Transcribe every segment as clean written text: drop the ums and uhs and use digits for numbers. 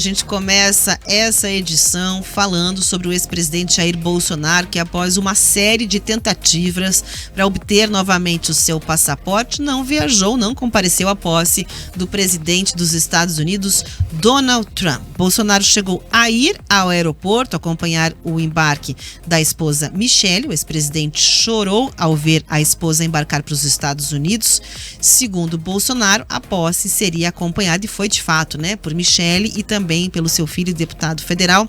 gente começa essa edição falando sobre o ex-presidente Jair Bolsonaro, que após uma série de tentativas para obter novamente o seu passaporte, não viajou, não compareceu à posse do presidente dos Estados Unidos, Donald Trump. Bolsonaro chegou a ir ao aeroporto acompanhar o embarque da esposa Michelle. O ex-presidente chorou ao ver a esposa embarcar para os Estados Unidos. Segundo Bolsonaro, a posse seria acompanhada, e foi de fato, por Michelle e também pelo seu filho, deputado federal,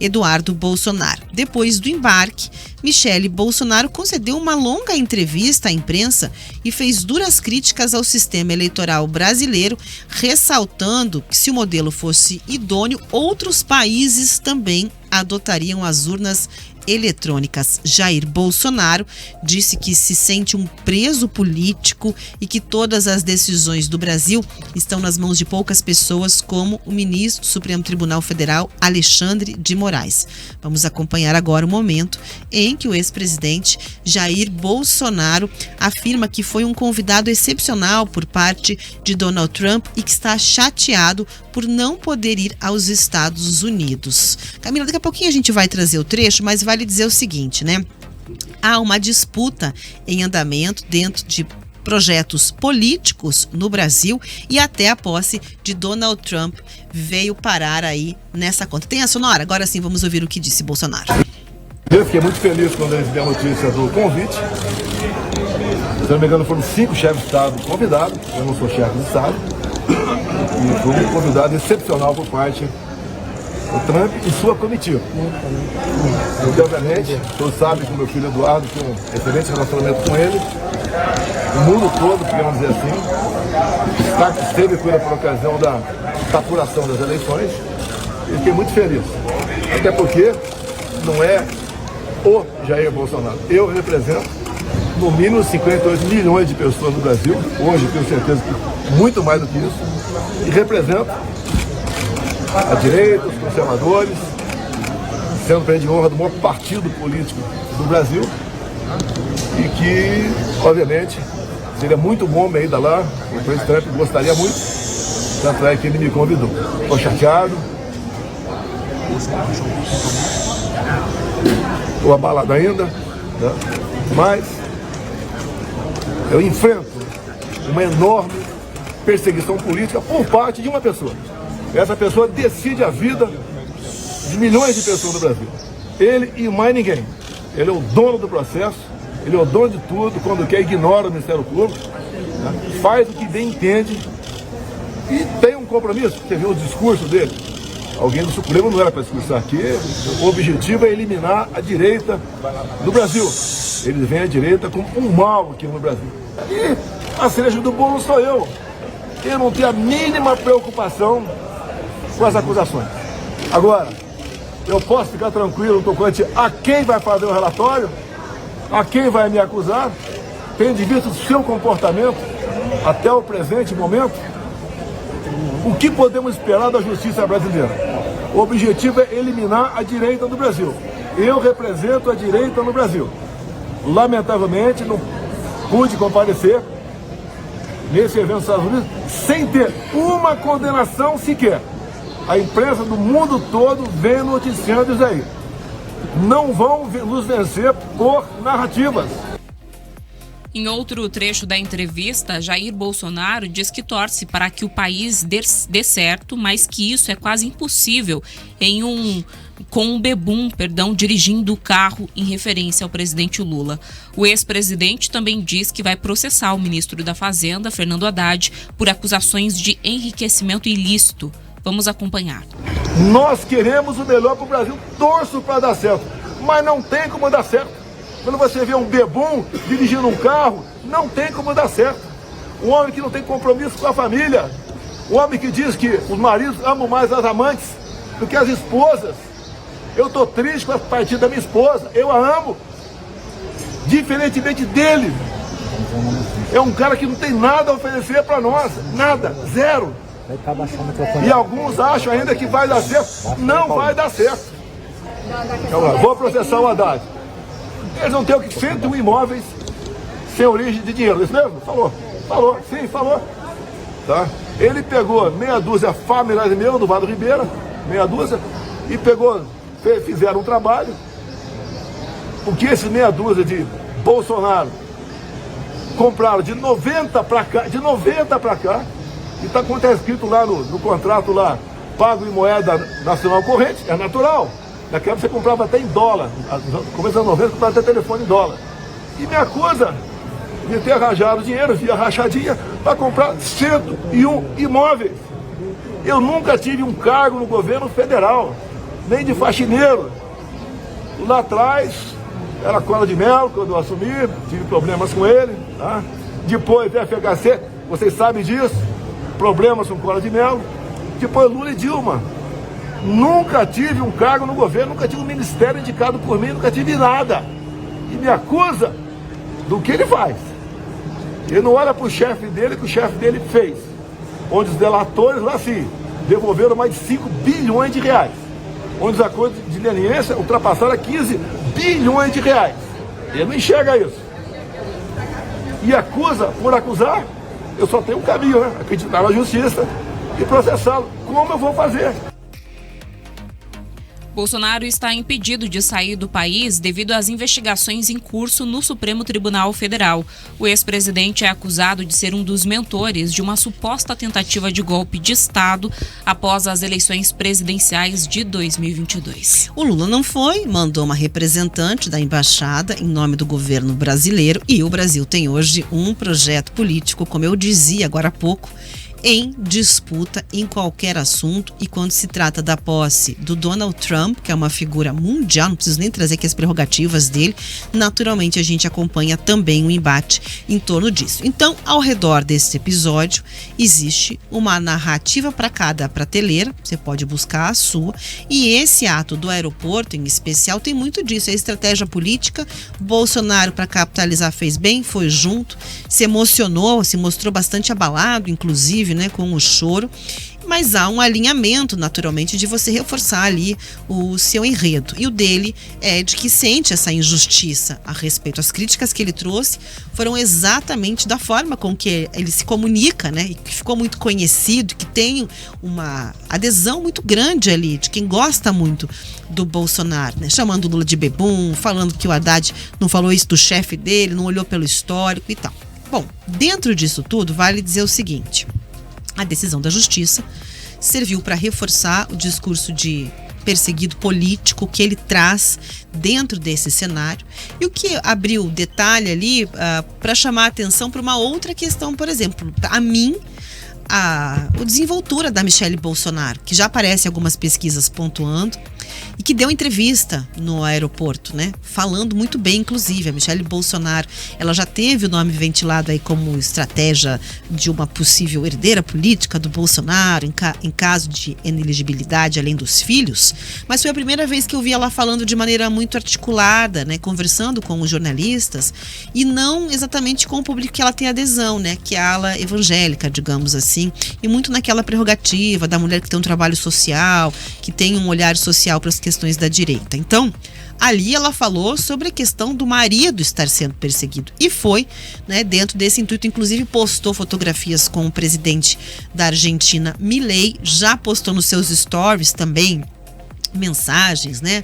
Eduardo Bolsonaro. Depois do embarque, Michelle Bolsonaro concedeu uma longa entrevista à imprensa e fez duras críticas ao sistema eleitoral brasileiro, ressaltando que, se o modelo fosse idôneo, outros países também adotariam as urnas eletrônicas. Jair Bolsonaro disse que se sente um preso político e que todas as decisões do Brasil estão nas mãos de poucas pessoas, como o ministro do Supremo Tribunal Federal, Alexandre de Moraes. Vamos acompanhar agora o momento em que o ex-presidente Jair Bolsonaro afirma que foi um convidado excepcional por parte de Donald Trump e que está chateado por não poder ir aos Estados Unidos. Camila, daqui a pouquinho a gente vai trazer o trecho, mas vale dizer o seguinte, Há uma disputa em andamento dentro de projetos políticos no Brasil e até a posse de Donald Trump veio parar aí nessa conta. Tem a sonora? Agora sim, vamos ouvir o que disse Bolsonaro. Eu fiquei muito feliz quando eu recebi a notícia do convite. Se não me engano, foram 5 chefes de Estado convidados. Eu não sou chefe de Estado. E foi um convidado excepcional por parte do Trump e sua comitiva. E, obviamente, todos sabem que o meu filho Eduardo tem um excelente relacionamento com ele. O mundo todo, podemos dizer assim, esteve com ele por ocasião da apuração das eleições. E fiquei muito feliz. Até porque não é o Jair Bolsonaro. Eu represento no mínimo 58 milhões de pessoas no Brasil. Hoje tenho certeza que muito mais do que isso. E represento a direita, os conservadores, sendo prêmio de honra do maior partido político do Brasil. E que, obviamente, seria muito bom minha ida lá. O presidente Trump gostaria muito. Tanto é que ele me convidou. Estou chateado. Estou abalado ainda, mas eu enfrento uma enorme perseguição política por parte de uma pessoa. Essa pessoa decide a vida de milhões de pessoas no Brasil. Ele e mais ninguém. Ele é o dono do processo, ele é o dono de tudo. Quando quer, ignora o Ministério Público, faz o que bem entende e tem um compromisso. Você viu o discurso dele? Alguém do Supremo não era para discursar aqui. O objetivo é eliminar a direita do Brasil. Eles veem a direita como um mal aqui no Brasil. E a cereja do bolo sou eu. Eu não tenho a mínima preocupação com as acusações. Agora, eu posso ficar tranquilo no tocante a quem vai fazer o relatório, a quem vai me acusar, tendo visto o seu comportamento até o presente momento. O que podemos esperar da justiça brasileira? O objetivo é eliminar a direita do Brasil. Eu represento a direita no Brasil. Lamentavelmente, não pude comparecer nesse evento dos Estados Unidos sem ter uma condenação sequer. A imprensa do mundo todo vem noticiando isso aí. Não vão nos vencer por narrativas. Em outro trecho da entrevista, Jair Bolsonaro diz que torce para que o país dê certo, mas que isso é quase impossível com um bebum, dirigindo o carro em referência ao presidente Lula. O ex-presidente também diz que vai processar o ministro da Fazenda, Fernando Haddad, por acusações de enriquecimento ilícito. Vamos acompanhar. Nós queremos o melhor para o Brasil, torço para dar certo, mas não tem como dar certo. Quando você vê um bebum dirigindo um carro, não tem como dar certo. Um homem que não tem compromisso com a família. Um homem que diz que os maridos amam mais as amantes do que as esposas. Eu estou triste com a partida da minha esposa. Eu a amo. Diferentemente dele. É um cara que não tem nada a oferecer para nós. Nada. Zero. E alguns acham ainda que vai dar certo. Não vai dar certo. Vou processar o Haddad. Eles não têm o que 101 imóveis sem origem de dinheiro, isso mesmo? Falou, sim, falou. Tá? Ele pegou meia dúzia familiares meu do Vado Ribeira, meia dúzia, e fizeram um trabalho, porque esses meia dúzia de Bolsonaro compraram de 90 para cá, e está escrito lá no contrato lá, pago em moeda nacional corrente, é natural. Naquela época você comprava até em dólar, no começo dos anos 90 comprava até telefone em dólar. E me acusa de ter arranjado dinheiro via rachadinha para comprar 101 imóveis. Eu nunca tive um cargo no governo federal, nem de faxineiro. Lá atrás, era cola de mel, quando eu assumi, tive problemas com ele. Tá? Depois, FHC, vocês sabem disso, problemas com cola de mel. Depois, Lula e Dilma. Nunca tive um cargo no governo, nunca tive um ministério indicado por mim, nunca tive nada. E me acusa do que ele faz. Ele não olha para o chefe dele, que o chefe dele fez. Onde os delatores lá sim devolveram mais de 5 bilhões de reais. Onde os acordos de leniência ultrapassaram 15 bilhões de reais. Ele não enxerga isso. E acusa, por acusar, eu só tenho um caminho, né? Acreditar na justiça e processá-lo. Como eu vou fazer? Bolsonaro está impedido de sair do país devido às investigações em curso no Supremo Tribunal Federal. O ex-presidente é acusado de ser um dos mentores de uma suposta tentativa de golpe de Estado após as eleições presidenciais de 2022. O Lula não foi, mandou uma representante da embaixada em nome do governo brasileiro, e o Brasil tem hoje um projeto político, como eu dizia agora há pouco, em disputa em qualquer assunto. E quando se trata da posse do Donald Trump, que é uma figura mundial, não preciso nem trazer aqui as prerrogativas dele, naturalmente a gente acompanha também um embate em torno disso. Então, ao redor desse episódio, existe uma narrativa para cada prateleira, você pode buscar a sua, e esse ato do aeroporto em especial tem muito disso, é estratégia política. Bolsonaro, para capitalizar, fez bem, foi junto, se emocionou, se mostrou bastante abalado, inclusive, né, com o choro, mas há um alinhamento, naturalmente, de você reforçar ali o seu enredo. E o dele é de que sente essa injustiça a respeito. As críticas que ele trouxe foram exatamente da forma com que ele se comunica, né, e que ficou muito conhecido, que tem uma adesão muito grande ali, de quem gosta muito do Bolsonaro, né, chamando o Lula de bebum, falando que o Haddad não falou isso do chefe dele, não olhou pelo histórico e tal. Bom, dentro disso tudo, vale dizer o seguinte: a decisão da justiça serviu para reforçar o discurso de perseguido político que ele traz dentro desse cenário, e o que abriu detalhe ali para chamar a atenção para uma outra questão, por exemplo, a mim, a desenvoltura da Michelle Bolsonaro, que já aparece em algumas pesquisas pontuando, e que deu entrevista no aeroporto, né? Falando muito bem, inclusive. A Michelle Bolsonaro, ela já teve o nome ventilado aí como estratégia de uma possível herdeira política do Bolsonaro em caso de inelegibilidade, além dos filhos, mas foi a primeira vez que eu vi ela falando de maneira muito articulada, né? Conversando com os jornalistas, e não exatamente com o público que ela tem adesão, né? Que é a ala evangélica, digamos assim, e muito naquela prerrogativa da mulher que tem um trabalho social, que tem um olhar social para as questões da direita. Então, ali ela falou sobre a questão do marido estar sendo perseguido, e foi, né, dentro desse intuito, inclusive postou fotografias com o presidente da Argentina, Milei, já postou nos seus stories também mensagens, né?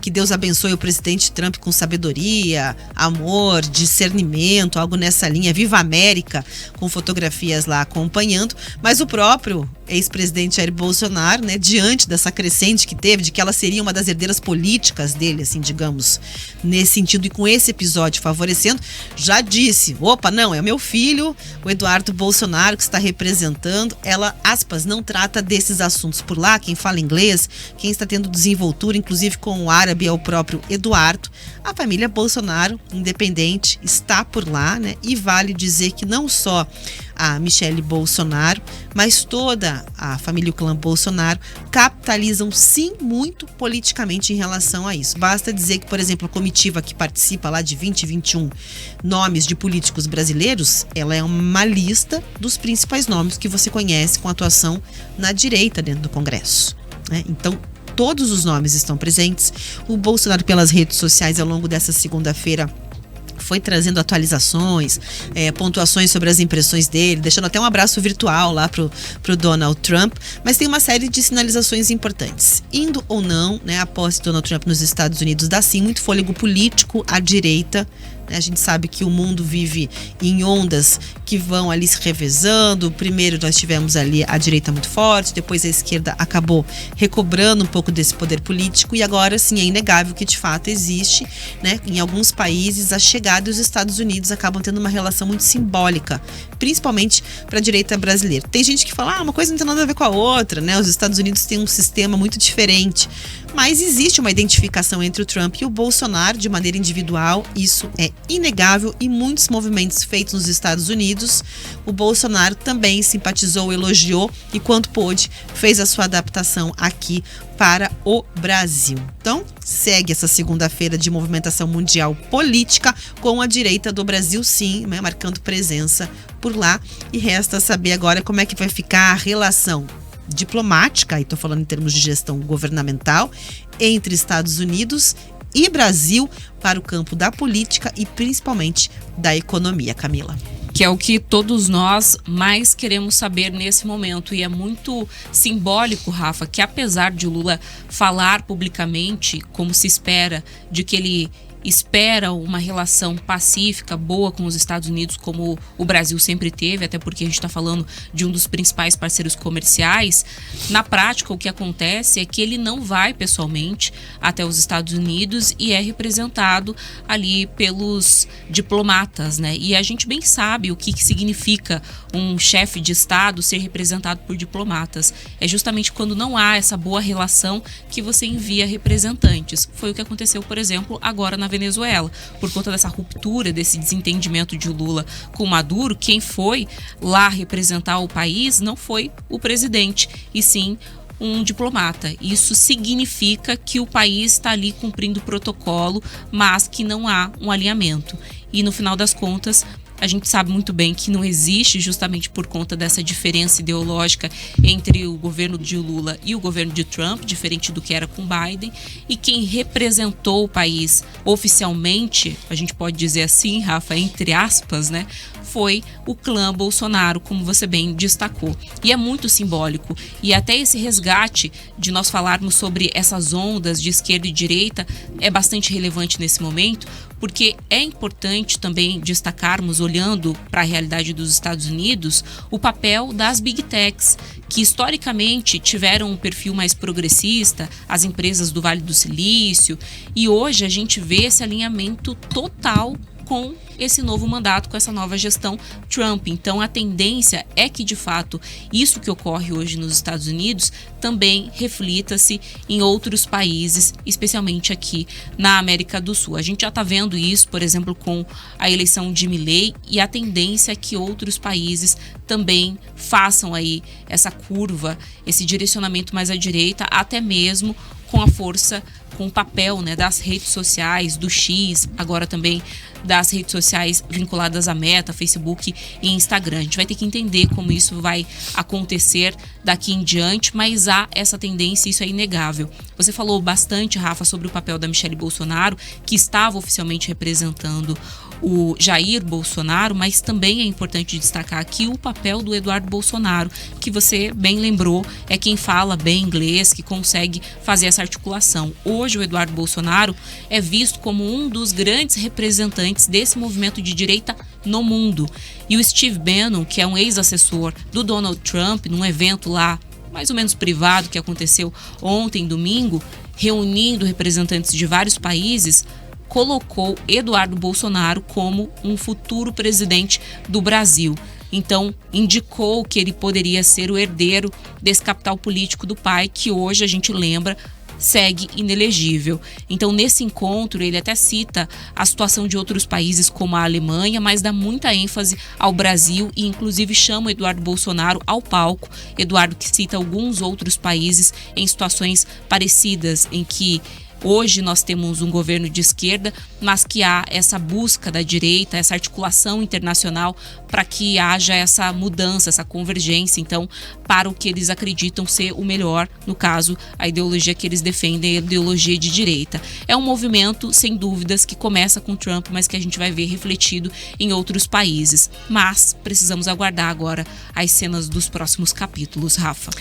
Que Deus abençoe o presidente Trump com sabedoria, amor, discernimento, algo nessa linha. Viva a América, com fotografias lá acompanhando. Mas o próprio ex-presidente Jair Bolsonaro, né, diante dessa crescente que teve, de que ela seria uma das herdeiras políticas dele, assim, digamos, nesse sentido, e com esse episódio favorecendo, já disse: opa, não, é o meu filho, o Eduardo Bolsonaro, que está representando. Ela, aspas, não trata desses assuntos por lá. Quem fala inglês, quem está tendo desenvoltura, inclusive com o árabe, é o próprio Eduardo. A família Bolsonaro, independente, está por lá, né? E vale dizer que não só a Michelle Bolsonaro, mas toda a família e o clã Bolsonaro capitalizam, sim, muito politicamente em relação a isso. Basta dizer que, por exemplo, a comitiva que participa lá de 20 e 21 nomes de políticos brasileiros, ela é uma lista dos principais nomes que você conhece com atuação na direita dentro do Congresso, né? Então, todos os nomes estão presentes. O Bolsonaro, pelas redes sociais, ao longo dessa segunda-feira, foi trazendo atualizações, pontuações sobre as impressões dele, deixando até um abraço virtual lá pro Donald Trump, mas tem uma série de sinalizações importantes. Indo ou não, né, a posse de Donald Trump nos Estados Unidos dá sim muito fôlego político à direita. A gente sabe que o mundo vive em ondas que vão ali se revezando. Primeiro nós tivemos ali a direita muito forte, depois a esquerda acabou recobrando um pouco desse poder político e agora sim é inegável que de fato existe, né, em alguns países a chegada e os Estados Unidos acabam tendo uma relação muito simbólica, principalmente para a direita brasileira. Tem gente que fala, uma coisa não tem nada a ver com a outra, né? Os Estados Unidos têm um sistema muito diferente, mas existe uma identificação entre o Trump e o Bolsonaro de maneira individual, isso é inegável, e muitos movimentos feitos nos Estados Unidos, o Bolsonaro também simpatizou, elogiou e quanto pôde fez a sua adaptação aqui para o Brasil. Então, segue essa segunda-feira de movimentação mundial política com a direita do Brasil, sim, né, marcando presença por lá, e resta saber agora como é que vai ficar a relação diplomática, e estou falando em termos de gestão governamental, entre Estados Unidos e Brasil para o campo da política e principalmente da economia, Camila. Que é o que todos nós mais queremos saber nesse momento. E é muito simbólico, Rafa, que apesar de Lula falar publicamente, como se espera, de que ele espera uma relação pacífica, boa com os Estados Unidos, como o Brasil sempre teve, até porque a gente está falando de um dos principais parceiros comerciais. Na prática, o que acontece é que ele não vai pessoalmente até os Estados Unidos e é representado ali pelos diplomatas, né? E a gente bem sabe o que significa um chefe de Estado ser representado por diplomatas. É justamente quando não há essa boa relação que você envia representantes. Foi o que aconteceu, por exemplo, agora na Venezuela. Por conta dessa ruptura, desse desentendimento de Lula com Maduro, quem foi lá representar o país não foi o presidente, e sim um diplomata. Isso significa que o país está ali cumprindo o protocolo, mas que não há um alinhamento. E no final das contas, a gente sabe muito bem que não existe, justamente por conta dessa diferença ideológica entre o governo de Lula e o governo de Trump, diferente do que era com Biden. E quem representou o país oficialmente, a gente pode dizer assim, Rafa, entre aspas, né, foi o clã Bolsonaro, como você bem destacou. E é muito simbólico. E até esse resgate de nós falarmos sobre essas ondas de esquerda e direita é bastante relevante nesse momento, porque é importante também destacarmos, olhando para a realidade dos Estados Unidos, o papel das Big Techs, que historicamente tiveram um perfil mais progressista, as empresas do Vale do Silício, e hoje a gente vê esse alinhamento total com esse novo mandato, com essa nova gestão Trump. Então a tendência é que, de fato, isso que ocorre hoje nos Estados Unidos também reflita-se em outros países, especialmente aqui na América do Sul. A gente já está vendo isso, por exemplo, com a eleição de Milei, e a tendência é que outros países também façam aí essa curva, esse direcionamento mais à direita, até mesmo com a força, com o papel, né, das redes sociais, do X, agora também das redes sociais vinculadas à Meta, Facebook e Instagram. A gente vai ter que entender como isso vai acontecer daqui em diante, mas há essa tendência, isso é inegável. Você falou bastante, Rafa, sobre o papel da Michelle Bolsonaro, que estava oficialmente representando o Jair Bolsonaro, mas também é importante destacar aqui o papel do Eduardo Bolsonaro, que você bem lembrou, é quem fala bem inglês, que consegue fazer essa articulação. Hoje o Eduardo Bolsonaro é visto como um dos grandes representantes desse movimento de direita no mundo. E o Steve Bannon, que é um ex-assessor do Donald Trump, num evento lá mais ou menos privado que aconteceu ontem, domingo, reunindo representantes de vários países, colocou Eduardo Bolsonaro como um futuro presidente do Brasil. Então, indicou que ele poderia ser o herdeiro desse capital político do pai, que hoje, a gente lembra, segue inelegível. Então, nesse encontro, ele até cita a situação de outros países como a Alemanha, mas dá muita ênfase ao Brasil e, inclusive, chama o Eduardo Bolsonaro ao palco. Eduardo que cita alguns outros países em situações parecidas, em que Hoje nós temos um governo de esquerda, mas que há essa busca da direita, essa articulação internacional para que haja essa mudança, essa convergência, então, para o que eles acreditam ser o melhor, no caso, a ideologia que eles defendem, a ideologia de direita. É um movimento, sem dúvidas, que começa com Trump, mas que a gente vai ver refletido em outros países. Mas precisamos aguardar agora as cenas dos próximos capítulos, Rafa.